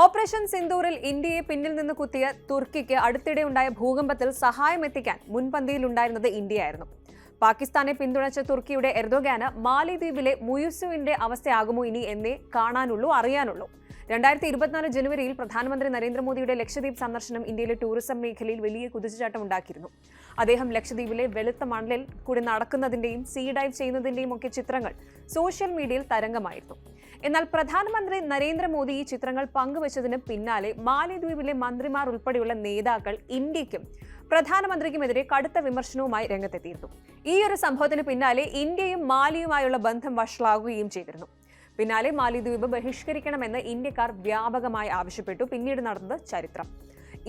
Operation സിന്ദൂറിൽ ഇന്ത്യയെ പിന്നിൽ നിന്ന് കുത്തിയ തുർക്കിക്ക് അടുത്തിടെ ഉണ്ടായ ഭൂകമ്പത്തിൽ സഹായം എത്തിക്കാൻ മുൻപന്തിയിലുണ്ടായിരുന്നത് ഇന്ത്യയായിരുന്നു. പാകിസ്ഥാനെ പിന്തുണച്ച തുർക്കിയുടെ എർദോഗാന് മാലിദ്വീപിലെ മുയുസുവിന്റെ അവസ്ഥയാകുമോ ഇനി എന്നേ കാണാനുള്ളൂ, അറിയാനുള്ളൂ. 2024 ജനുവരിയിൽ പ്രധാനമന്ത്രി നരേന്ദ്രമോദിയുടെ ലക്ഷദ്വീപ് സന്ദർശനം ഇന്ത്യയിലെ ടൂറിസം മേഖലയിൽ വലിയ കുതിച്ചുചാട്ടം ഉണ്ടാക്കിയിരുന്നു. അദ്ദേഹം ലക്ഷദ്വീപിലെ വെളുത്ത മണലിൽ കൂടി നടക്കുന്നതിന്റെയും സീ ഡൈവ് ചെയ്യുന്നതിന്റെയും ഒക്കെ ചിത്രങ്ങൾ സോഷ്യൽ മീഡിയയിൽ തരംഗമായിരുന്നു. എന്നാൽ പ്രധാനമന്ത്രി നരേന്ദ്രമോദി ഈ ചിത്രങ്ങൾ പങ്കുവച്ചതിന് പിന്നാലെ മാലിദ്വീപിലെ മന്ത്രിമാർ ഉൾപ്പെടെയുള്ള നേതാക്കൾ ഇന്ത്യക്കും പ്രധാനമന്ത്രിക്കുമെതിരെ കടുത്ത വിമർശനവുമായി രംഗത്തെത്തിയിരുന്നു. ഈ ഒരു സംഭവത്തിന് പിന്നാലെ ഇന്ത്യയും മാലിയുമായുള്ള ബന്ധം വഷളാകുകയും ചെയ്തിരുന്നു. പിന്നാലെ മാലിദ്വീപ് ബഹിഷ്കരിക്കണമെന്ന് ഇന്ത്യക്കാർ വ്യാപകമായി ആവശ്യപ്പെട്ടു. പിന്നീട് നടന്നത് ചരിത്രം.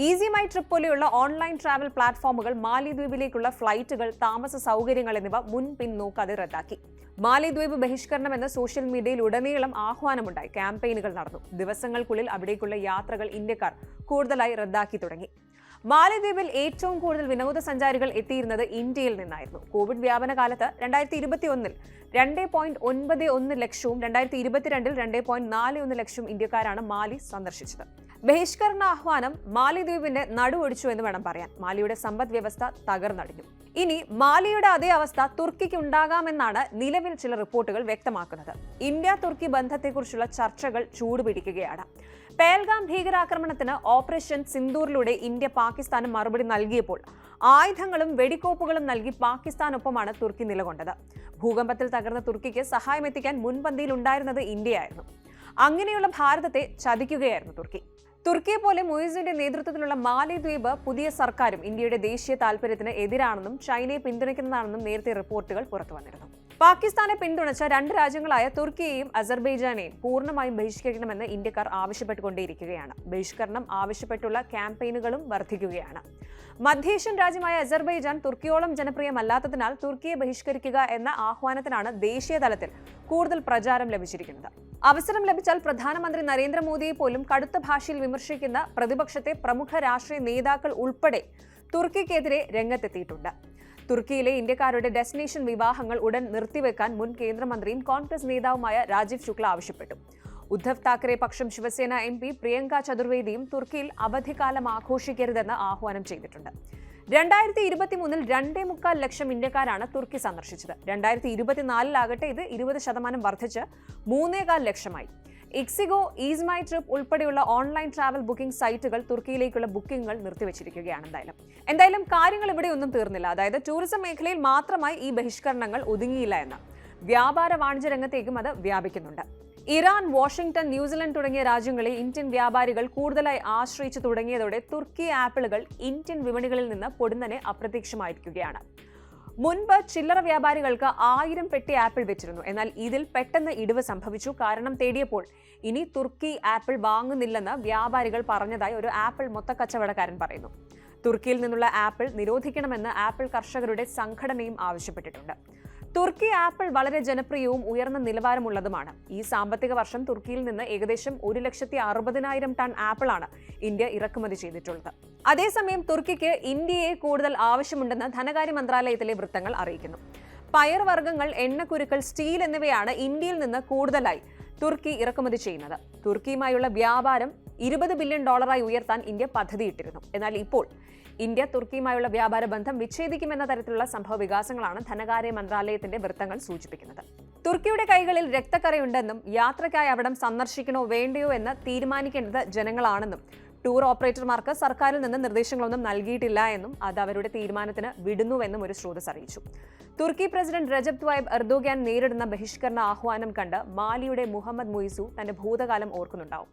ഈസി മൈ ട്രിപ്പ് പോലെയുള്ള ഓൺലൈൻ ട്രാവൽ പ്ലാറ്റ്ഫോമുകൾ മാലിദ്വീപിലേക്കുള്ള ഫ്ലൈറ്റുകൾ, താമസ സൗകര്യങ്ങൾ എന്നിവ മുൻപിൻ നോക്കാതെ റദ്ദാക്കി. മാലിദ്വീപ് ബഹിഷ്കരണമെന്ന് സോഷ്യൽ മീഡിയയിൽ ഉടനീളം ആഹ്വാനമുണ്ടായി. ക്യാമ്പയിനുകൾ നടന്നു. ദിവസങ്ങൾക്കുള്ളിൽ അവിടേക്കുള്ള യാത്രകൾ ഇന്ത്യക്കാർ കൂടുതലായി റദ്ദാക്കി തുടങ്ങി. മാലിദ്വീപിൽ ഏറ്റവും കൂടുതൽ വിനോദസഞ്ചാരികൾ എത്തിയിരുന്നത് ഇന്ത്യയിൽ നിന്നായിരുന്നു. കോവിഡ് വ്യാപന കാലത്ത് 2021 2.91 ലക്ഷവും 2022 2.41 ലക്ഷവും ഇന്ത്യക്കാരാണ് മാലി സന്ദർശിച്ചത്. ബഹിഷ്കരണ ആഹ്വാനം മാലിദ്വീപിന്റെ നടുവൊടിച്ചു എന്ന് വേണം പറയാൻ. മാലിയുടെ സമ്പദ് വ്യവസ്ഥ തകർന്നടിഞ്ഞു. ഇനി മാലിയുടെ അതേ അവസ്ഥ തുർക്കിക്ക് ഉണ്ടാകാമെന്നാണ് നിലവിൽ ചില റിപ്പോർട്ടുകൾ വ്യക്തമാക്കുന്നത്. ഇന്ത്യ തുർക്കി ബന്ധത്തെക്കുറിച്ചുള്ള ചർച്ചകൾ ചൂടുപിടിക്കുകയാണ്. പേൽഗാം ഭീകരാക്രമണത്തിന് ഓപ്പറേഷൻ സിന്ദൂറിലൂടെ ഇന്ത്യ പാകിസ്ഥാന് മറുപടി നൽകിയപ്പോൾ ആയുധങ്ങളും വെടിക്കോപ്പുകളും നൽകി പാകിസ്ഥാനൊപ്പമാണ് തുർക്കി നിലകൊണ്ടത്. ഭൂകമ്പത്തിൽ തകർന്ന തുർക്കിക്ക് സഹായം എത്തിക്കാൻ മുൻപന്തിയിലുണ്ടായിരുന്നത് ഇന്ത്യയായിരുന്നു. അങ്ങനെയുള്ള ഭാരതത്തെ ചതിക്കുകയായിരുന്നു തുർക്കി. തുർക്കിയെ പോലെ മുയിസിന്റെ നേതൃത്വത്തിലുള്ള മാലിദ്വീപ് പുതിയ സർക്കാരും ഇന്ത്യയുടെ ദേശീയ താൽപര്യത്തിന് എതിരാണെന്നും ചൈനയെ പിന്തുണയ്ക്കുന്നതാണെന്നും നേരത്തെ റിപ്പോർട്ടുകൾ പുറത്തുവന്നിരുന്നു. പാകിസ്ഥാനെ പിന്തുണച്ച രണ്ട് രാജ്യങ്ങളായ തുർക്കിയെയും അസർബൈജാനെയും പൂർണ്ണമായും ബഹിഷ്കരിക്കണമെന്ന് ഇന്ത്യക്കാർ ആവശ്യപ്പെട്ടുകൊണ്ടേയിരിക്കുകയാണ്. ബഹിഷ്കരണം ആവശ്യപ്പെട്ടുള്ള ക്യാമ്പയിനുകളും വർദ്ധിക്കുകയാണ്. മധ്യേഷ്യൻ രാജ്യമായ അസർബൈജാൻ തുർക്കിയോളം ജനപ്രിയമല്ലാത്തതിനാൽ തുർക്കിയെ ബഹിഷ്കരിക്കുക എന്ന ആഹ്വാനത്തിനാണ് ദേശീയ തലത്തിൽ കൂടുതൽ പ്രചാരം ലഭിച്ചിരിക്കുന്നത്. അവസരം ലഭിച്ചാൽ പ്രധാനമന്ത്രി നരേന്ദ്രമോദിയെ പോലും കടുത്ത ഭാഷയിൽ വിമർശിക്കുന്ന പ്രതിപക്ഷത്തെ പ്രമുഖ രാഷ്ട്രീയ നേതാക്കൾ ഉൾപ്പെടെ തുർക്കിക്കെതിരെ രംഗത്തെത്തിയിട്ടുണ്ട്. തുർക്കിയിലെ ഇന്ത്യക്കാരുടെ ഡെസ്റ്റിനേഷൻ വിവാഹങ്ങൾ ഉടൻ നിർത്തിവെക്കാൻ മുൻ കേന്ദ്രമന്ത്രിയും കോൺഗ്രസ് നേതാവുമായ രാജീവ് ശുക്ല ആവശ്യപ്പെട്ടു. ഉദ്ധവ് താക്കറെ പക്ഷം ശിവസേന MP പ്രിയങ്ക ചതുർവേദിയും തുർക്കിയിൽ അവധിക്കാലം ആഘോഷിക്കരുതെന്ന് ആഹ്വാനം ചെയ്തിട്ടുണ്ട്. 2023 2.25 ലക്ഷം ഇന്ത്യക്കാരാണ് തുർക്കി സന്ദർശിച്ചത്. 2024 ഇത് 20% വർദ്ധിച്ച് 3.25 ലക്ഷമായി. ഇക്സിഗോ, ഈസ് മൈ ട്രിപ്പ് ഉൾപ്പെടെയുള്ള ഓൺലൈൻ ട്രാവൽ ബുക്കിംഗ് സൈറ്റുകൾ തുർക്കിയിലേക്കുള്ള ബുക്കിംഗുകൾ നിർത്തിവെച്ചിരിക്കുകയാണ്. എന്തായാലും കാര്യങ്ങൾ ഇവിടെയൊന്നും തീർന്നില്ല. അതായത് ടൂറിസം മേഖലയിൽ മാത്രമായി ഈ ബഹിഷ്കരണങ്ങൾ ഒതുങ്ങിയില്ല എന്ന്. വ്യാപാര വാണിജ്യ രംഗത്തേക്കും അത് വ്യാപിക്കുന്നുണ്ട്. ഇറാൻ, വാഷിംഗ്ടൺ, ന്യൂസിലൻഡ് തുടങ്ങിയ രാജ്യങ്ങളെ ഇന്ത്യൻ വ്യാപാരികൾ കൂടുതലായി ആശ്രയിച്ചു തുടങ്ങിയതോടെ തുർക്കി ആപ്പിളുകൾ ഇന്ത്യൻ വിപണികളിൽ നിന്ന് പൊടുന്നനെ അപ്രത്യക്ഷമായിരിക്കുകയാണ്. മുൻപ് ചില്ലറ വ്യാപാരികൾക്ക് 1000 പെട്ടി ആപ്പിൾ വെച്ചിരുന്നു. എന്നാൽ ഇതിൽ പെട്ടെന്ന് ഇടിവ് സംഭവിച്ചു. കാരണം തേടിയപ്പോൾ ഇനി തുർക്കി ആപ്പിൾ വാങ്ങുന്നില്ലെന്ന് വ്യാപാരികൾ പറഞ്ഞതായി ഒരു ആപ്പിൾ മൊത്തക്കച്ചവടക്കാരൻ പറയുന്നു. തുർക്കിയിൽ നിന്നുള്ള ആപ്പിൾ നിരോധിക്കണമെന്ന് ആപ്പിൾ കർഷകരുടെ സംഘടനയും ആവശ്യപ്പെട്ടിട്ടുണ്ട്. തുർക്കി ആപ്പിൾ വളരെ ജനപ്രിയവും ഉയർന്ന നിലവാരമുള്ളതുമാണ്. ഈ സാമ്പത്തിക വർഷം തുർക്കിയിൽ നിന്ന് ഏകദേശം 1,60,000 ടൺ ആപ്പിളാണ് ഇന്ത്യ ഇറക്കുമതി ചെയ്തിട്ടുള്ളത്. അതേസമയം തുർക്കിക്ക് ഇന്ത്യയെ കൂടുതൽ ആവശ്യമുണ്ടെന്ന് ധനകാര്യ മന്ത്രാലയത്തിലെ വൃത്തങ്ങൾ അറിയിക്കുന്നു. പയർവർഗ്ഗങ്ങൾ, എണ്ണക്കുരുക്കൾ, സ്റ്റീൽ എന്നിവയാണ് ഇന്ത്യയിൽ നിന്ന് കൂടുതലായി തുർക്കി ഇറക്കുമതി ചെയ്യുന്നത്. തുർക്കിയുമായുള്ള വ്യാപാരം $20 ബില്യൺ ഉയർത്താൻ ഇന്ത്യ പദ്ധതിയിട്ടിരുന്നു. എന്നാൽ ഇപ്പോൾ ഇന്ത്യ തുർക്കിയുമായുള്ള വ്യാപാര ബന്ധം വിച്ഛേദിക്കുമെന്ന തരത്തിലുള്ള സംഭവ വികാസങ്ങളാണ് ധനകാര്യ മന്ത്രാലയത്തിന്റെ വൃത്തങ്ങൾ സൂചിപ്പിക്കുന്നത്. തുർക്കിയുടെ കൈകളിൽ രക്തക്കറയുണ്ടെന്നും യാത്രയ്ക്കായി അവിടം സന്ദർശിക്കണോ വേണ്ടയോ എന്ന് തീരുമാനിക്കേണ്ടത് ജനങ്ങളാണെന്നും ടൂർ ഓപ്പറേറ്റർമാർക്ക് സർക്കാരിൽ നിന്ന് നിർദ്ദേശങ്ങളൊന്നും നൽകിയിട്ടില്ല എന്നും അത് അവരുടെ തീരുമാനത്തിന് വിടുന്നുവെന്നും ഒരു സ്രോതസ് അറിയിച്ചു. തുർക്കി പ്രസിഡന്റ് റജബ് ത്വയ്യിബ് എർദോഗാൻ നേരിടുന്ന ബഹിഷ്കരണ ആഹ്വാനം കണ്ട് മാലിയുടെ മുഹമ്മദ് മുയിസു തന്റെ ഭൂതകാലം ഓർക്കുന്നുണ്ടാവും.